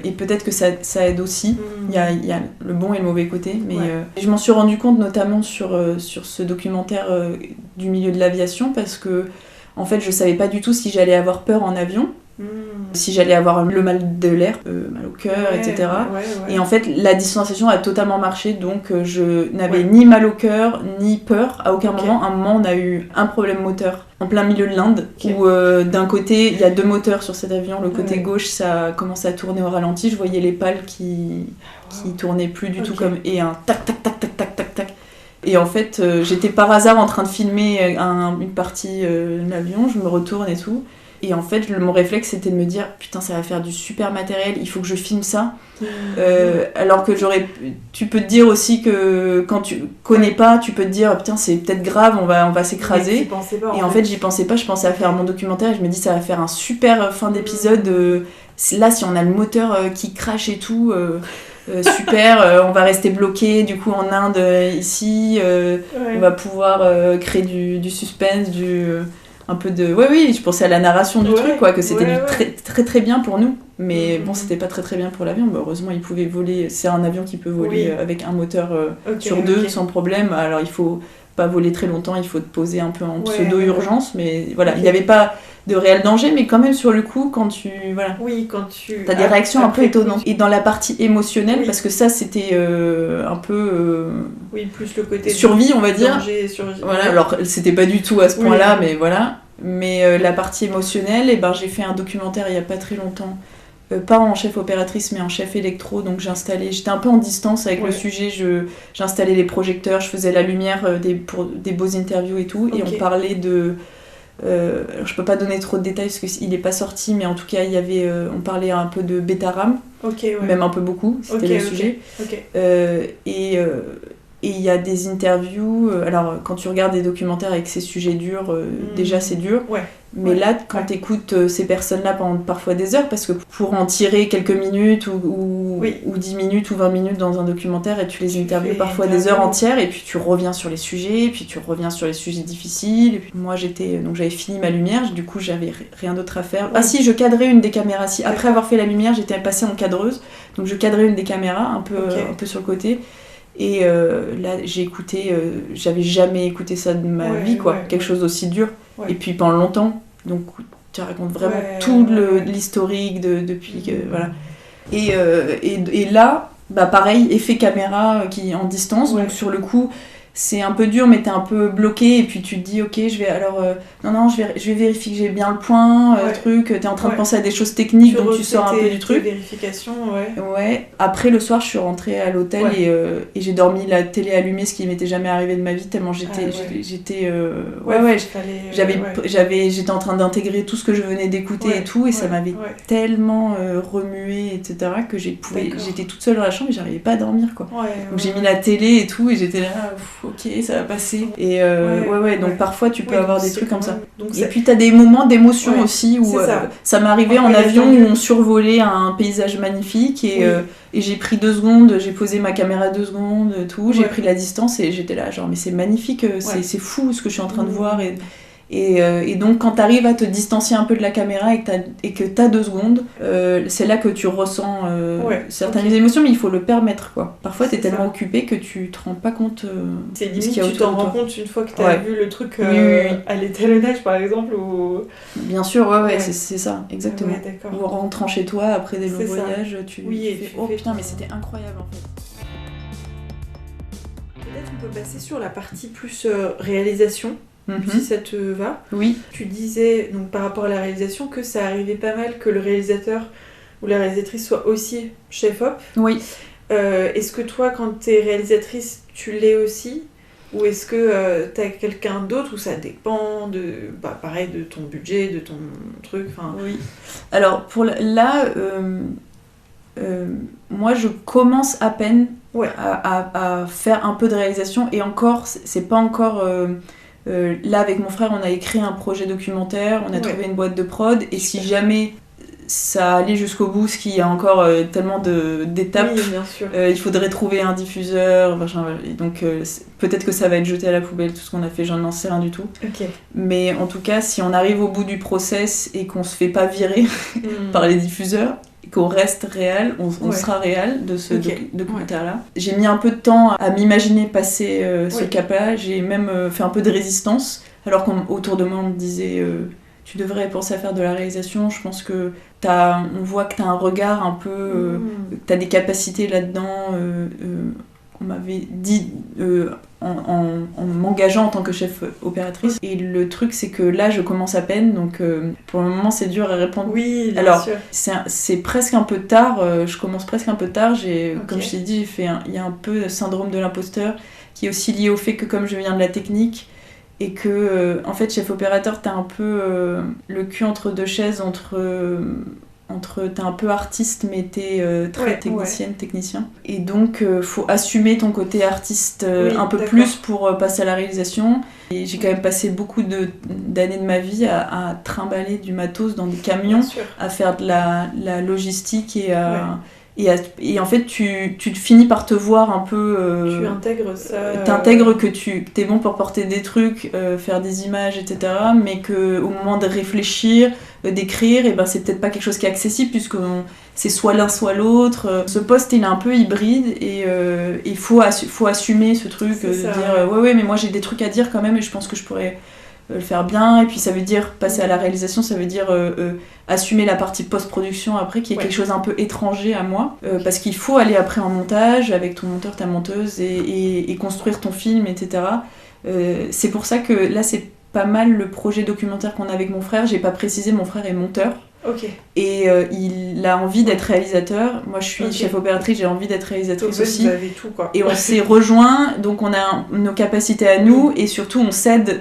et peut-être que ça aide aussi. Il y a le bon et le mauvais côté, mais je m'en suis rendu compte notamment sur ce documentaire du milieu de l'aviation parce que en fait je savais pas du tout si j'allais avoir peur en avion. Si j'allais avoir le mal de l'air, mal au cœur, etc. Et en fait, la distanciation a totalement marché, donc je n'avais ni mal au cœur, ni peur. À aucun moment, on a eu un problème moteur en plein milieu de l'Inde, où d'un côté, il y a 2 moteurs sur cet avion, le côté gauche, ça commence à tourner au ralenti, je voyais les pales qui tournaient plus du tout comme... Et un tac, tac, tac, tac, tac, tac, tac. Et en fait, j'étais par hasard en train de filmer une partie de l'avion, je me retourne et tout. Et en fait, mon réflexe, c'était de me dire « Putain, ça va faire du super matériel, il faut que je filme ça. » Alors que tu peux te dire aussi que quand tu connais pas, tu peux te dire « Putain, c'est peut-être grave, on va s'écraser. » Et en fait, j'y pensais pas, je pensais à faire mon documentaire et je me dis « Ça va faire un super fin d'épisode. Là, si on a le moteur qui crache et tout... super, on va rester bloqué du coup en Inde ici, on va pouvoir créer du suspense, un peu de... Oui, je pensais à la narration du truc, quoi, que c'était très, très très bien pour nous, mais bon, c'était pas très très bien pour l'avion. Heureusement, il pouvait voler, c'est un avion qui peut voler avec un moteur sur 2 sans problème. Alors il faut pas voler très longtemps, il faut te poser un peu en pseudo-urgence, mais voilà, il n'y avait pas de réel danger, mais quand même sur le coup, quand tu t'as des réactions un peu étonnantes. Et dans la partie émotionnelle, parce que ça c'était un peu plus le côté survie, on va dire. Danger, survie. Voilà, alors c'était pas du tout à ce point-là, mais voilà. Mais la partie émotionnelle, j'ai fait un documentaire il y a pas très longtemps pas en chef opératrice mais en chef électro, donc j'étais un peu en distance avec le sujet, j'installais les projecteurs, je faisais la lumière pour des beaux interviews et tout, et on parlait de... alors je peux pas donner trop de détails parce qu'il n'est pas sorti, mais en tout cas on parlait un peu de bêta-RAM, même un peu beaucoup, c'était le sujet. Et il y a des interviews, alors quand tu regardes des documentaires avec ces sujets durs, déjà c'est dur, mais là quand t'écoutes ces personnes-là pendant parfois des heures, parce que pour en tirer quelques minutes ou 10 minutes ou 20 minutes dans un documentaire, et tu les interviews parfois des heures entières, et puis tu reviens sur les sujets, puis tu reviens sur les sujets difficiles. Et puis moi j'avais fini ma lumière, du coup j'avais rien d'autre à faire. Ah si, je cadrais une des caméras, après avoir fait la lumière j'étais passée en cadreuse, donc je cadrais une des caméras un peu sur le côté. Et là j'ai écouté, j'avais jamais écouté ça de ma vie, quelque chose d'aussi dur, et puis pendant longtemps, donc tu racontes vraiment tout l'historique depuis que, voilà. Et là pareil, effet caméra qui est en distance, donc sur le coup c'est un peu dur, mais t'es un peu bloqué, et puis tu te dis ok, je vais vérifier que j'ai bien le point, t'es en train de penser à des choses techniques, donc tu sors un peu du truc. Vérification, Après le soir je suis rentrée à l'hôtel, et j'ai dormi la télé allumée, ce qui m'était jamais arrivé de ma vie, tellement j'étais j'étais en train d'intégrer tout ce que je venais d'écouter et tout, et ça m'avait tellement remué, etc., que j'étais toute seule dans la chambre et j'arrivais pas à dormir, quoi. Donc j'ai mis la télé et tout, et j'étais là ok, ça va passer. Et donc parfois tu peux avoir des trucs comme ça. Et puis t'as des moments d'émotion aussi, où ça m'est arrivé en avion, où on survolait un paysage magnifique, et j'ai pris 2 secondes, j'ai posé ma caméra 2 secondes, tout, j'ai pris la distance, et j'étais là genre mais c'est magnifique, c'est fou ce que je suis en train de voir. Et donc quand t'arrives à te distancier un peu de la caméra et que t'as 2 secondes, c'est là que tu ressens certaines émotions, mais il faut le permettre, quoi. Parfois t'es tellement occupé que tu te rends pas compte c'est de ce limite qu'il y a tu t'en autour de rends toi. compte une fois que t'as vu le truc à l'étalonnage par exemple, ou... Bien sûr, c'est ça, exactement. Ou en rentrant chez toi après des longs voyages, tu fais oh putain, mais c'était incroyable en fait. Peut-être on peut passer sur la partie plus réalisation. Si ça te va. Oui. Tu disais, donc par rapport à la réalisation, que ça arrivait pas mal que le réalisateur ou la réalisatrice soit aussi chef-op. Oui. Est-ce que toi, quand t'es réalisatrice, tu l'es aussi ? Ou est-ce que t'as quelqu'un d'autre, ou ça dépend pareil, de ton budget, de ton truc, enfin... Oui. Alors, moi, je commence à peine à faire un peu de réalisation, et encore, c'est pas encore... là avec mon frère on a écrit un projet documentaire, on a trouvé une boîte de prod, et si jamais ça allait jusqu'au bout, ce qui a encore tellement d'étapes, bien sûr. Il faudrait trouver un diffuseur, et donc peut-être que ça va être jeté à la poubelle tout ce qu'on a fait, j'en sais rien du tout. Mais en tout cas si on arrive au bout du process et qu'on se fait pas virer par les diffuseurs, qu'on reste réel, on sera réel de ce documentaire-là. J'ai mis un peu de temps à m'imaginer passer ce cap-là, j'ai même fait un peu de résistance, alors qu'autour de moi on me disait tu devrais penser à faire de la réalisation, je pense que on voit que t'as un regard un peu, t'as des capacités là-dedans, on m'avait dit en m'engageant en tant que chef opératrice. Et le truc c'est que là je commence à peine, donc pour le moment c'est dur à répondre. Oui, bien alors sûr. c'est presque un peu tard, je commence presque un peu tard, comme je t'ai dit, il y a un peu syndrome de l'imposteur qui est aussi lié au fait que comme je viens de la technique, et que en fait chef opérateur t'as un peu le cul entre 2 chaises, t'es un peu artiste mais t'es très technicien, et donc faut assumer ton côté artiste un peu plus pour passer à la réalisation. Et j'ai quand même passé beaucoup d'années de ma vie à trimballer du matos dans des camions, à faire de la logistique, et en fait tu finis par te voir un peu tu intègres ça, t'intègres que t'es bon pour porter des trucs, faire des images, etc., mais que au moment de réfléchir, d'écrire, et ben c'est peut-être pas quelque chose qui est accessible, puisque c'est soit l'un soit l'autre. Ce poste il est un peu hybride, et il faut assumer ce truc, de dire ouais mais moi j'ai des trucs à dire quand même, et je pense que je pourrais le faire bien. Et puis ça veut dire passer à la réalisation, ça veut dire assumer la partie post-production après, qui est quelque chose un peu étranger à moi, parce qu'il faut aller après en montage avec ton monteur, ta monteuse, et construire ton film, etc. C'est pour ça que là c'est pas mal le projet documentaire qu'on a avec mon frère. J'ai pas précisé, mon frère est monteur, Ok. Et il a envie d'être réalisateur. Moi, je suis chef opératrice, j'ai envie d'être réalisatrice aussi. Vous avez tout, quoi. Et on s'est rejoints, donc on a nos capacités à nous, et surtout on s'aide.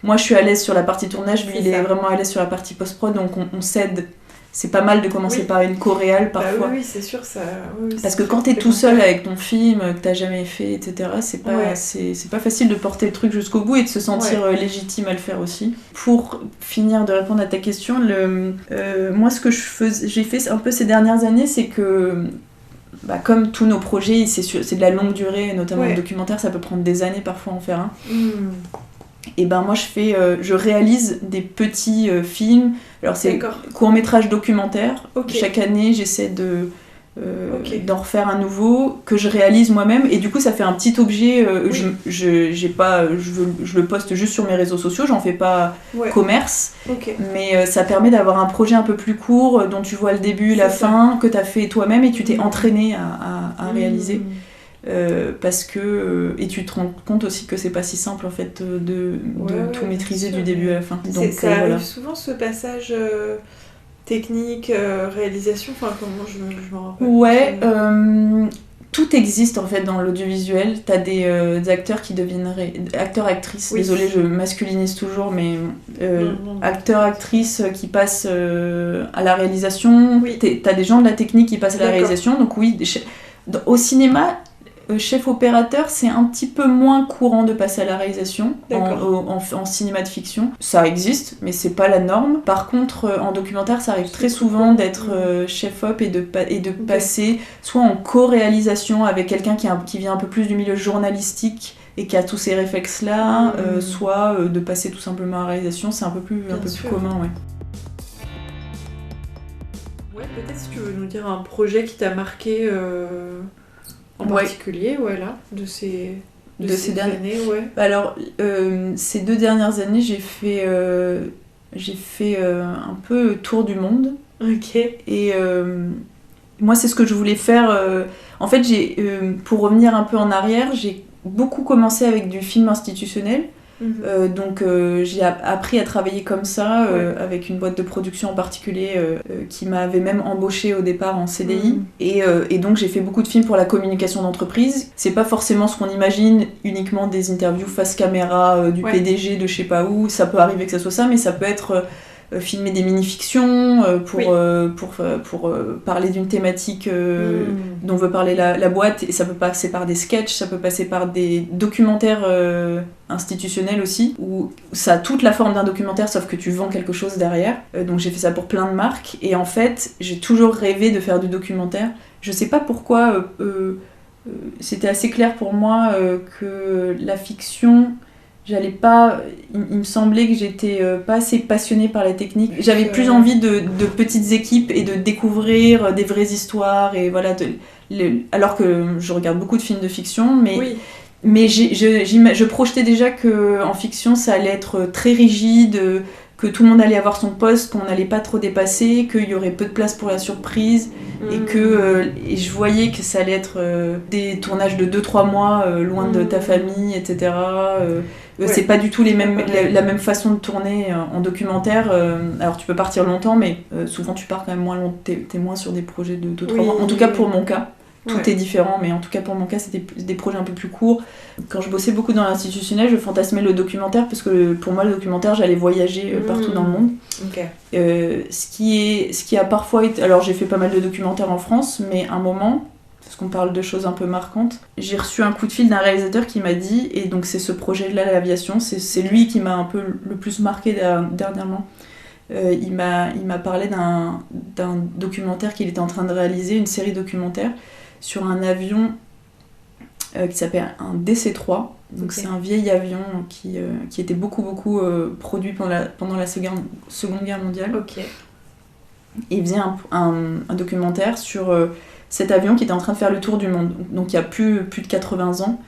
Moi, je suis à l'aise sur la partie tournage, lui, il est vraiment à l'aise sur la partie post-prod, donc on s'aide. C'est pas mal de commencer par une co-réal parfois. Bah oui, c'est sûr, ça. Oui, parce que quand t'es tout seul avec ton film, que t'as jamais fait, etc., c'est pas facile de porter le truc jusqu'au bout et de se sentir légitime à le faire aussi. Pour finir de répondre à ta question, moi ce que j'ai fait un peu ces dernières années, c'est que comme tous nos projets, c'est de la longue durée, notamment le documentaire, ça peut prendre des années parfois en faire un. Et moi je réalise des petits films. Alors c'est court-métrage documentaire. Chaque année j'essaie d'en refaire un nouveau que je réalise moi-même, et du coup ça fait un petit objet. Je le poste juste sur mes réseaux sociaux, j'en fais pas commerce, mais ça permet d'avoir un projet un peu plus court dont tu vois le début, la fin, que t'as fait toi-même et tu t'es entraîné à réaliser. Parce que et tu te rends compte aussi que c'est pas si simple en fait de tout maîtriser du début à la fin. Donc ça arrive souvent ce passage technique, réalisation, enfin comment je m'en rappelle. Tout existe en fait dans l'audiovisuel. T'as des acteurs qui deviennent acteurs-actrices. Désolée, je masculinise toujours, mais acteurs-actrices qui passent à la réalisation. T'as des gens de la technique qui passent à la réalisation. Donc oui, au cinéma, chef opérateur, c'est un petit peu moins courant de passer à la réalisation en cinéma de fiction. Ça existe, mais c'est pas la norme. Par contre, en documentaire, ça arrive très souvent d'être chef op et de passer soit en co-réalisation avec quelqu'un qui vient un peu plus du milieu journalistique et qui a tous ces réflexes-là, soit de passer tout simplement à la réalisation. C'est un peu plus commun, peut-être si tu veux nous dire un projet qui t'a marqué en particulier, de ces dernières années, Alors, ces 2 dernières années, j'ai fait un peu tour du monde. Et moi, c'est ce que je voulais faire. En fait, pour revenir un peu en arrière, j'ai beaucoup commencé avec du film institutionnel. Donc j'ai appris à travailler comme ça avec une boîte de production en particulier qui m'avait même embauchée au départ en CDI et donc j'ai fait beaucoup de films pour la communication d'entreprise. C'est pas forcément ce qu'on imagine, uniquement des interviews face caméra du PDG de je sais pas où. Ça peut arriver que ça soit ça, mais ça peut être filmer des mini-fictions pour parler d'une thématique dont veut parler la boîte, et ça peut passer par des sketchs, ça peut passer par des documentaires institutionnels aussi, où ça a toute la forme d'un documentaire sauf que tu vends quelque chose derrière. Donc j'ai fait ça pour plein de marques, et en fait j'ai toujours rêvé de faire du documentaire. Je sais pas pourquoi, c'était assez clair pour moi que la fiction, j'allais pas, il me semblait que j'étais pas assez passionnée par la technique. J'avais plus envie de petites équipes et de découvrir des vraies histoires, et voilà, alors que je regarde beaucoup de films de fiction, mais je projetais déjà qu'en fiction ça allait être très rigide, que tout le monde allait avoir son poste, qu'on n'allait pas trop dépasser, qu'il y aurait peu de place pour la surprise, et je voyais que ça allait être des tournages de 2-3 mois loin de ta famille, etc. C'est pas du tout la même façon de tourner en documentaire. Alors tu peux partir longtemps, mais souvent tu pars quand même moins long, t'es moins sur des projets de 2-3 mois. En tout cas pour mon cas. Tout est différent, mais en tout cas pour mon cas c'était des projets un peu plus courts. Quand je bossais beaucoup dans l'institutionnel, je fantasmais le documentaire, parce que pour moi le documentaire, j'allais voyager partout dans le monde. Ce qui a parfois été... Alors j'ai fait pas mal de documentaires en France, mais un moment, parce qu'on parle de choses un peu marquantes, j'ai reçu un coup de fil d'un réalisateur qui m'a dit, et donc c'est ce projet-là, l'aviation, c'est lui qui m'a un peu le plus marqué dernièrement. Il m'a parlé d'un documentaire qu'il était en train de réaliser, une série documentaire sur un avion qui s'appelle un DC-3. Donc c'est un vieil avion qui était beaucoup produit pendant la Seconde Guerre mondiale. Et il faisait un documentaire sur cet avion qui était en train de faire le tour du monde. Donc il y a plus de 80 ans.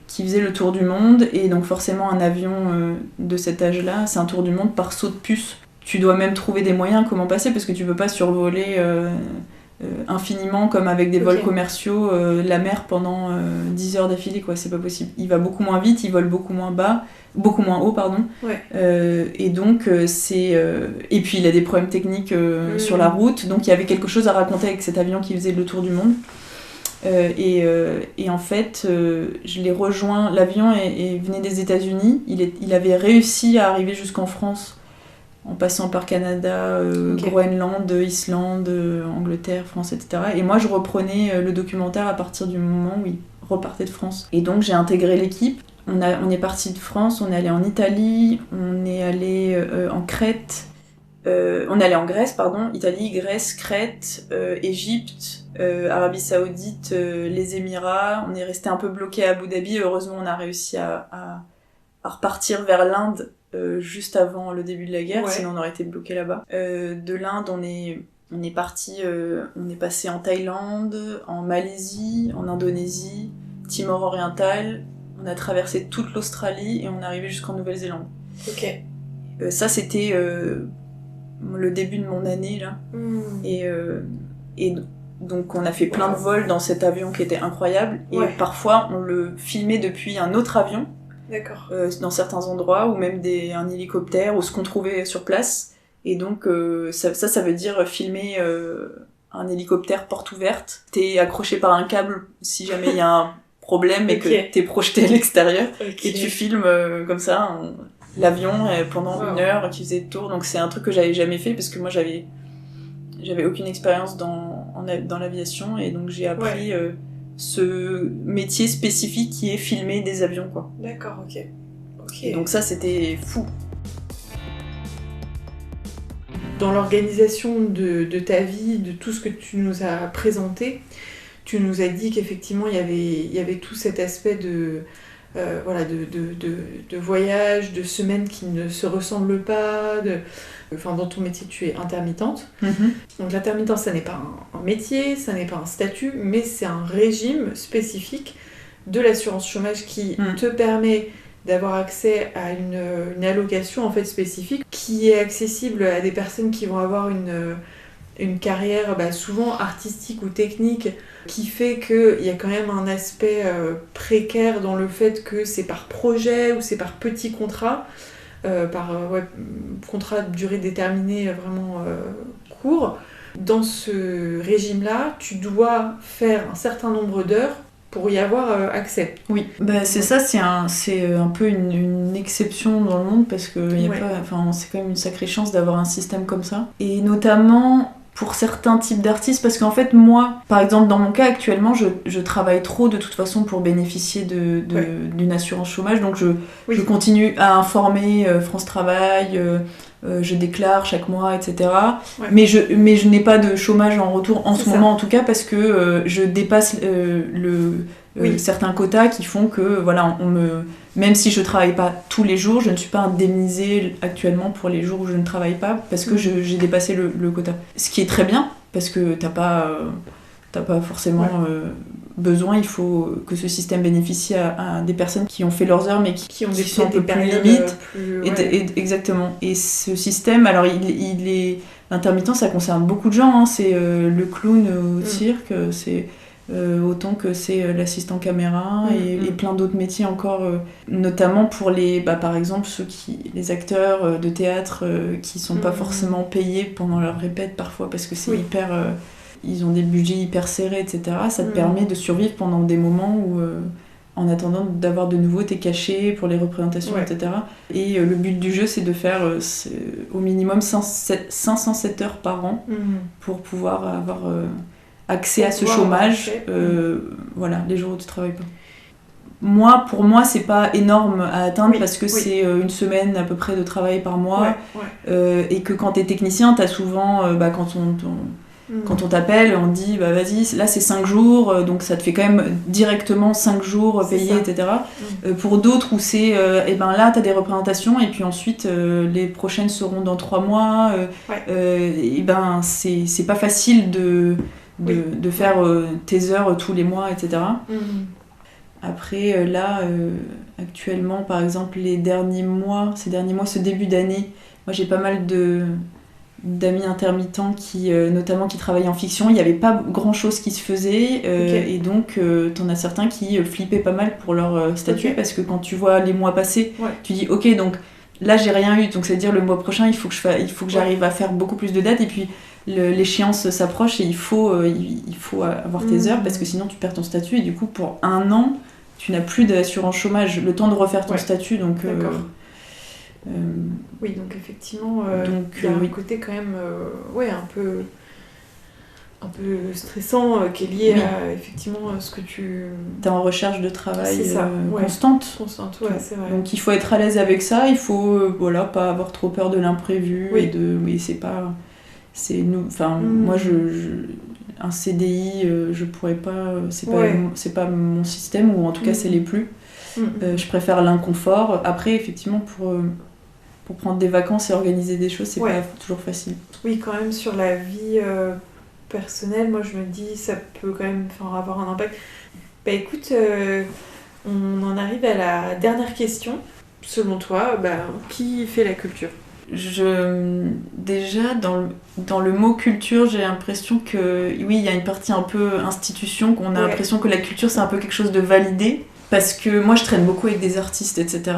Qui faisait le tour du monde, et donc forcément un avion de cet âge-là, c'est un tour du monde par saut de puce. Tu dois même trouver des moyens comment passer, parce que tu peux pas survoler infiniment, comme avec des vols commerciaux, la mer pendant 10 heures d'affilée, quoi. C'est pas possible. Il va beaucoup moins vite, il vole beaucoup moins haut, pardon. Et donc, et puis, il a des problèmes techniques sur la route, donc il y avait quelque chose à raconter avec cet avion qui faisait le tour du monde. Et en fait, je l'ai rejoint. L'avion venait des États-Unis. Il avait réussi à arriver jusqu'en France en passant par Canada, Groenland, Islande, Angleterre, France, etc. Et moi, je reprenais le documentaire à partir du moment où il repartait de France. Et donc, j'ai intégré l'équipe. On est parti de France, on est allé en Italie, on est allé en Crète. On est allé en Grèce, Italie, Grèce, Crète, Égypte, Arabie Saoudite, les Émirats. On est resté un peu bloqué à Abu Dhabi. Heureusement, on a réussi à repartir vers l'Inde juste avant le début de la guerre, sinon on aurait été bloqué là-bas. De l'Inde, on est parti, on est passé en Thaïlande, en Malaisie, en Indonésie, Timor oriental. On a traversé toute l'Australie et on est arrivé jusqu'en Nouvelle-Zélande. Ça, c'était le début de mon année là. Et donc on a fait plein de vols dans cet avion qui était incroyable. Et parfois, on le filmait depuis un autre avion. D'accord. Dans certains endroits, ou même un hélicoptère, ou ce qu'on trouvait sur place. Et donc, ça veut dire filmer un hélicoptère porte ouverte. T'es accroché par un câble si jamais il y a un problème et que t'es projeté à l'extérieur. Et tu filmes comme ça l'avion pendant 1 heure qui faisait le tour. Donc c'est un truc que j'avais jamais fait parce que moi j'avais aucune expérience dans l'aviation. Et donc j'ai appris... ce métier spécifique qui est filmer des avions, quoi. D'accord, ok. Et donc ça, c'était fou. Dans l'organisation de ta vie, de tout ce que tu nous as présenté, tu nous as dit qu'effectivement, il y avait tout cet aspect de voyage, de semaines qui ne se ressemblent pas, dans ton métier, tu es intermittente. Donc l'intermittence, ça n'est pas un métier, ça n'est pas un statut, mais c'est un régime spécifique de l'assurance chômage qui te permet d'avoir accès à une allocation en fait spécifique qui est accessible à des personnes qui vont avoir une carrière souvent artistique ou technique qui fait qu'il y a quand même un aspect précaire dans le fait que c'est par projet ou c'est par petit contrat. Contrat de durée déterminée vraiment court. Dans ce régime-là, tu dois faire un certain nombre d'heures pour y avoir accès. Oui, c'est ça, c'est un peu une exception dans le monde parce que c'est quand même une sacrée chance d'avoir un système comme ça. Et notamment pour certains types d'artistes, parce qu'en fait moi, par exemple dans mon cas actuellement, je travaille trop de toute façon pour bénéficier d'une assurance chômage, donc je continue à informer France Travail, je déclare chaque mois, etc. Mais je n'ai pas de chômage en retour en ce moment en tout cas parce que je dépasse certains quotas qui font que même si je travaille pas tous les jours, je ne suis pas indemnisée actuellement pour les jours où je ne travaille pas parce que j'ai dépassé le quota. Ce qui est très bien parce que t'as pas forcément besoin, il faut que ce système bénéficie à des personnes qui ont fait leurs heures mais qui sont un peu plus limites. Exactement. Et ce système, alors il est l'intermittent, ça concerne beaucoup de gens, c'est le clown au cirque, c'est autant que c'est l'assistant caméra et plein d'autres métiers encore, notamment pour par exemple les acteurs de théâtre qui sont pas forcément payés pendant leur répète parfois parce que c'est hyper... ils ont des budgets hyper serrés, etc. Ça te permet de survivre pendant des moments où, en attendant d'avoir de nouveau tes cachets pour les représentations, etc. Et le but du jeu, c'est de faire au minimum 507 heures par an pour pouvoir avoir accès à ce chômage, les jours où tu travailles pas. Pour moi, c'est pas énorme à atteindre parce que c'est une semaine à peu près de travail par mois et que quand t'es technicien, t'as souvent, quand on t'appelle, on dit vas-y, là c'est 5 jours, donc ça te fait quand même directement 5 jours payés, etc. Pour d'autres où c'est là t'as des représentations et puis ensuite les prochaines seront dans 3 mois, c'est pas facile de faire tes heures tous les mois, etc. Après, actuellement, par exemple, ce début d'année, moi j'ai pas mal d'amis intermittents qui, notamment qui travaillaient en fiction. Il n'y avait pas grand-chose qui se faisait. Et donc, t'en as certains qui flippaient pas mal pour leur statut. Parce que quand tu vois les mois passés, tu dis, ok, donc là, j'ai rien eu. Donc, c'est-à-dire le mois prochain, il faut que j'arrive à faire beaucoup plus de dates. Et puis, l'échéance s'approche et il faut avoir tes heures parce que sinon, tu perds ton statut. Et du coup, pour 1 an, tu n'as plus d'assurance chômage. Le temps de refaire ton statut. Donc, oui, donc effectivement, il y a un côté quand même un peu stressant qui est lié à effectivement ce que tu... T'es en recherche de travail constante, c'est vrai. Donc il faut être à l'aise avec ça, il faut pas avoir trop peur de l'imprévu moi un CDI je pourrais pas, c'est pas mon système, ou en tout cas c'est les plus. Je préfère l'inconfort. Après effectivement pour prendre des vacances et organiser des choses, c'est pas toujours facile. Oui, quand même sur la vie personnelle, moi je me dis ça peut quand même avoir un impact. Bah écoute, on en arrive à la dernière question. Selon toi, qui fait la culture ? Déjà, dans le mot culture, j'ai l'impression que il y a une partie un peu institution, qu'on a l'impression que la culture c'est un peu quelque chose de validé. Parce que moi je traîne beaucoup avec des artistes, etc.,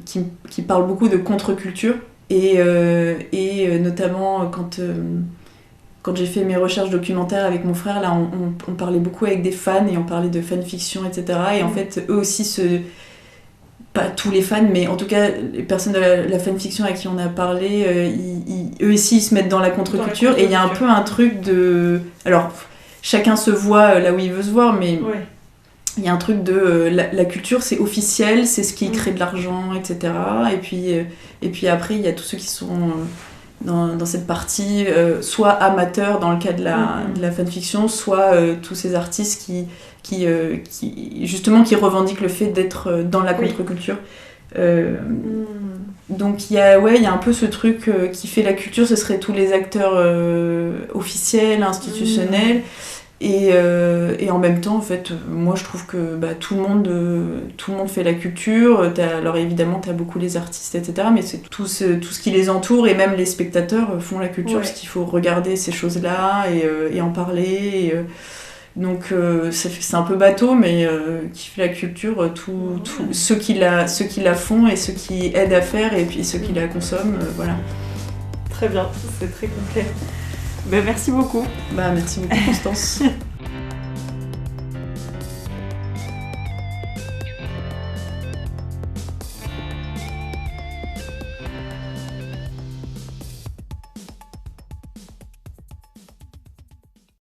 qui parlent beaucoup de contre-culture. Et notamment quand j'ai fait mes recherches documentaires avec mon frère, là on parlait beaucoup avec des fans et on parlait de fanfiction, etc. Et en fait, eux aussi pas tous les fans, mais en tout cas les personnes de la fanfiction à qui on a parlé, eux aussi ils se mettent dans la contre-culture. Et il y a un peu un truc de... Alors, chacun se voit là où il veut se voir, mais... Il y a un truc de la culture, c'est officiel, c'est ce qui crée de l'argent, etc. Et puis après, il y a tous ceux qui sont dans cette partie, soit amateurs dans le cas de la fanfiction, soit tous ces artistes qui justement qui revendiquent le fait d'être dans la contre-culture. Donc il y a un peu ce truc qui fait la culture, ce serait tous les acteurs officiels, institutionnels. Et en même temps, en fait, moi je trouve que tout le monde fait la culture. Alors évidemment, t'as beaucoup les artistes, etc. Mais c'est tout ce qui les entoure, et même les spectateurs font la culture, parce qu'il faut regarder ces choses-là et en parler. Donc c'est un peu bateau, mais qui fait la culture, ceux qui la font et ceux qui aident à faire, et puis ceux qui la consomment, voilà. Très bien, c'est très complet. Merci beaucoup. Merci beaucoup, Constance.